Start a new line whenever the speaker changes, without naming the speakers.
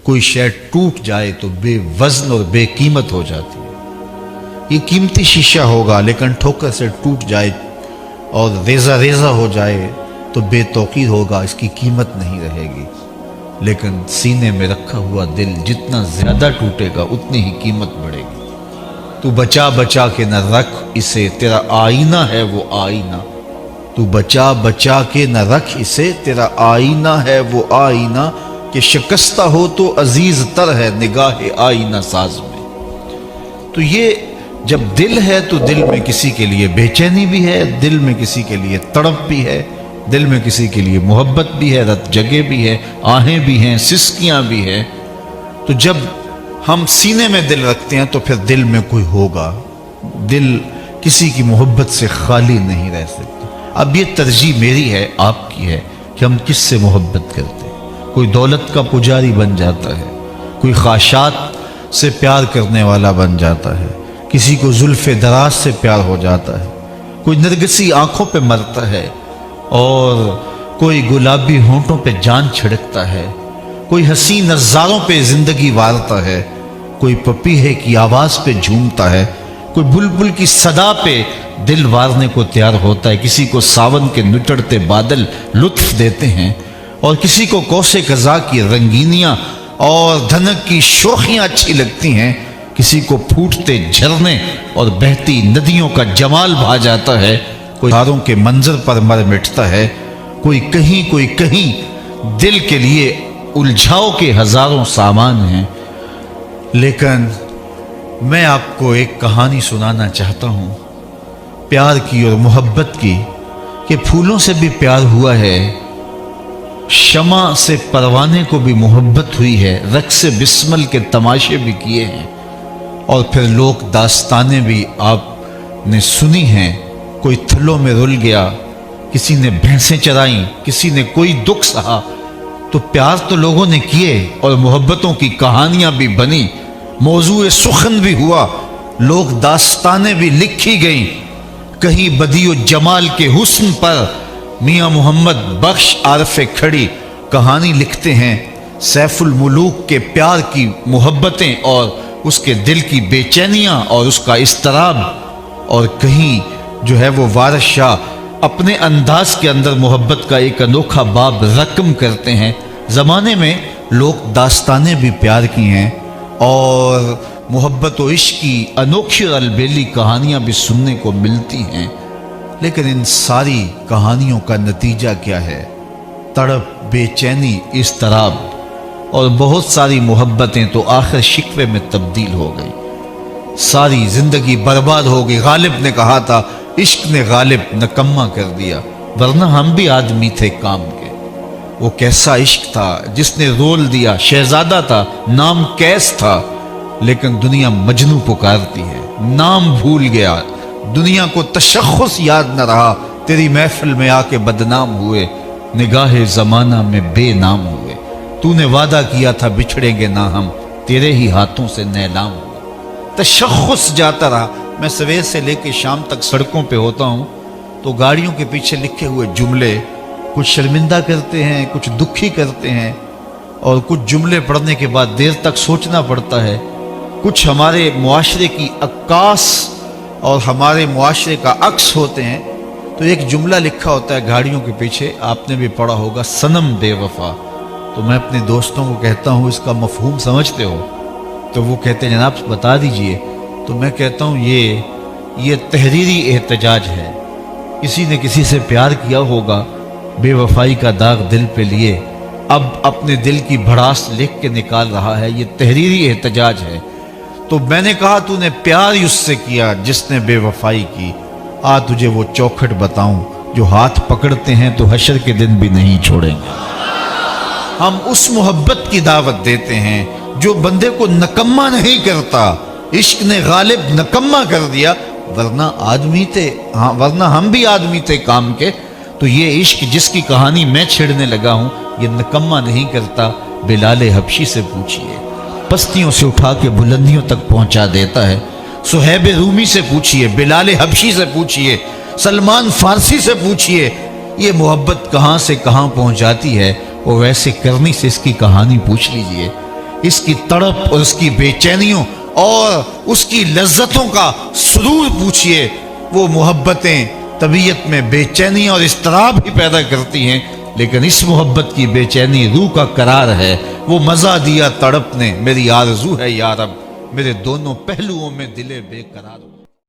کوئی شے ٹوٹ جائے تو بے وزن اور بے قیمت ہو جاتی ہے۔ یہ قیمتی شیشہ ہوگا لیکن ٹھوکر سے ٹوٹ جائے اور ریزہ ریزہ ہو جائے تو بے توقیر ہوگا، اس کی قیمت نہیں رہے گی۔ لیکن سینے میں رکھا ہوا دل جتنا زیادہ ٹوٹے گا اتنی ہی قیمت بڑھے گی۔ تو بچا بچا کے نہ رکھ اسے، تیرا آئینہ ہے وہ آئینہ۔ تو بچا بچا کے نہ رکھ اسے، تیرا آئینہ ہے وہ آئینہ، کہ شکستہ ہو تو عزیز تر ہے نگاہ آئینہ ساز میں۔ تو یہ جب دل ہے تو دل میں کسی کے لیے بے چینی بھی ہے، دل میں کسی کے لیے تڑپ بھی ہے، دل میں کسی کے لیے محبت بھی ہے، رت جگہ بھی ہے، آہیں بھی ہیں، سسکیاں بھی ہیں۔ تو جب ہم سینے میں دل رکھتے ہیں تو پھر دل میں کوئی ہوگا، دل کسی کی محبت سے خالی نہیں رہ سکتا۔ اب یہ ترجیح میری ہے، آپ کی ہے، کہ ہم کس سے محبت کرتے ہیں۔ کوئی دولت کا پجاری بن جاتا ہے، کوئی خواہشات سے پیار کرنے والا بن جاتا ہے، کسی کو زلف دراز سے پیار ہو جاتا ہے، کوئی نرگسی آنکھوں پہ مرتا ہے اور کوئی گلابی ہونٹوں پہ جان چھڑکتا ہے، کوئی حسین نظاروں پہ زندگی وارتا ہے، کوئی پپیہے کی آواز پہ جھومتا ہے، کوئی بلبل کی صدا پہ دل وارنے کو تیار ہوتا ہے، کسی کو ساون کے نچڑتے بادل لطف دیتے ہیں اور کسی کو کوسے قضا کی رنگینیاں اور دھنک کی شوخیاں اچھی لگتی ہیں، کسی کو پھوٹتے جھرنے اور بہتی ندیوں کا جمال بھا جاتا ہے، کوئی تاروں کے منظر پر مر مٹتا ہے، کوئی کہیں دل کے لیے الجھاؤ کے ہزاروں سامان ہیں۔ لیکن میں آپ کو ایک کہانی سنانا چاہتا ہوں پیار کی اور محبت کی، کہ پھولوں سے بھی پیار ہوا ہے، شمع سے پروانے کو بھی محبت ہوئی ہے، رقص بسمل کے تماشے بھی کیے ہیں، اور پھر لوک داستانیں بھی آپ نے سنی ہیں۔ کوئی تھلوں میں رل گیا، کسی نے بھینسیں چرائیں، کسی نے کوئی دکھ سہا۔ تو پیار تو لوگوں نے کیے اور محبتوں کی کہانیاں بھی بنی، موضوع سخن بھی ہوا، لوک داستانیں بھی لکھی گئیں۔ کہیں بدیع و جمال کے حسن پر میاں محمد بخش عارف کھڑی کہانی لکھتے ہیں، سیف الملوک کے پیار کی محبتیں اور اس کے دل کی بے چینیاں اور اس کا اضطراب، اور کہیں جو ہے وہ وارث شاہ اپنے انداز کے اندر محبت کا ایک انوکھا باب رقم کرتے ہیں۔ زمانے میں لوک داستانیں بھی پیار کی ہیں اور محبت و عشق کی انوکھی اور البیلی کہانیاں بھی سننے کو ملتی ہیں، لیکن ان ساری کہانیوں کا نتیجہ کیا ہے؟ تڑپ، بے چینی، اضطراب، اور بہت ساری محبتیں تو آخر شکوے میں تبدیل ہو گئی، ساری زندگی برباد ہو گئی۔ غالب نے کہا تھا عشق نے غالب نکما کر دیا، ورنہ ہم بھی آدمی تھے کام کے۔ وہ کیسا عشق تھا جس نے رول دیا، شہزادہ تھا، نام کیس تھا، لیکن دنیا مجنوں پکارتی ہے، نام بھول گیا، دنیا کو تشخص یاد نہ رہا، تیری محفل میں آ کے بدنام ہوئے، نگاہ زمانہ میں بے نام ہوئے۔ تو نے وعدہ کیا تھا بچھڑیں گے نہ ہم، تیرے ہی ہاتھوں سے نیلام ہوئے۔ تشخص جاتا رہا۔ میں سویر سے لے کے شام تک سڑکوں پہ ہوتا ہوں تو گاڑیوں کے پیچھے لکھے ہوئے جملے کچھ شرمندہ کرتے ہیں، کچھ دکھی کرتے ہیں، اور کچھ جملے پڑھنے کے بعد دیر تک سوچنا پڑتا ہے۔ کچھ ہمارے معاشرے کی عکاس اور ہمارے معاشرے کا عکس ہوتے ہیں۔ تو ایک جملہ لکھا ہوتا ہے گاڑیوں کے پیچھے، آپ نے بھی پڑھا ہوگا، صنم بے وفا۔ تو میں اپنے دوستوں کو کہتا ہوں اس کا مفہوم سمجھتے ہو؟ تو وہ کہتے ہیں جناب بتا دیجئے۔ تو میں کہتا ہوں یہ تحریری احتجاج ہے، کسی نے کسی سے پیار کیا ہوگا، بے وفائی کا داغ دل پہ لیے، اب اپنے دل کی بھڑاس لکھ کے نکال رہا ہے، یہ تحریری احتجاج ہے۔ تو میں نے کہا تو نے پیار اس سے کیا جس نے بے وفائی کی، آ تجھے وہ چوکھٹ بتاؤں جو ہاتھ پکڑتے ہیں تو حشر کے دن بھی نہیں چھوڑیں گے۔ ہم اس محبت کی دعوت دیتے ہیں جو بندے کو نکما نہیں کرتا۔ عشق نے غالب نکما کر دیا، ورنہ آدمی تھے، ورنہ ہم بھی آدمی تھے کام کے۔ تو یہ عشق جس کی کہانی میں چھیڑنے لگا ہوں یہ نکما نہیں کرتا۔ بلال حبشی سے پوچھئے، پستیوں سے اٹھا کے بلندیوں تک پہنچا دیتا ہے۔ صہیب رومی سے پوچھئے، بلال حبشی سے پوچھئے، سلمان فارسی سے پوچھئے، یہ محبت کہاں سے کہاں پہنچاتی ہے، اور ویسے کرنی سے اس کی کہانی پوچھ لیجئے۔ اس کی تڑپ اور اس کی بے چینیوں اور اس کی لذتوں کا سرور پوچھئے. وہ محبتیں طبیعت میں بے چینی اور اضطراب ہی پیدا کرتی ہیں، لیکن اس محبت کی بے چینی روح کا قرار ہے. وہ مزہ دیا تڑپ نے، میری آرزو ہے یا رب، میرے دونوں پہلوؤں میں دل بے قرار.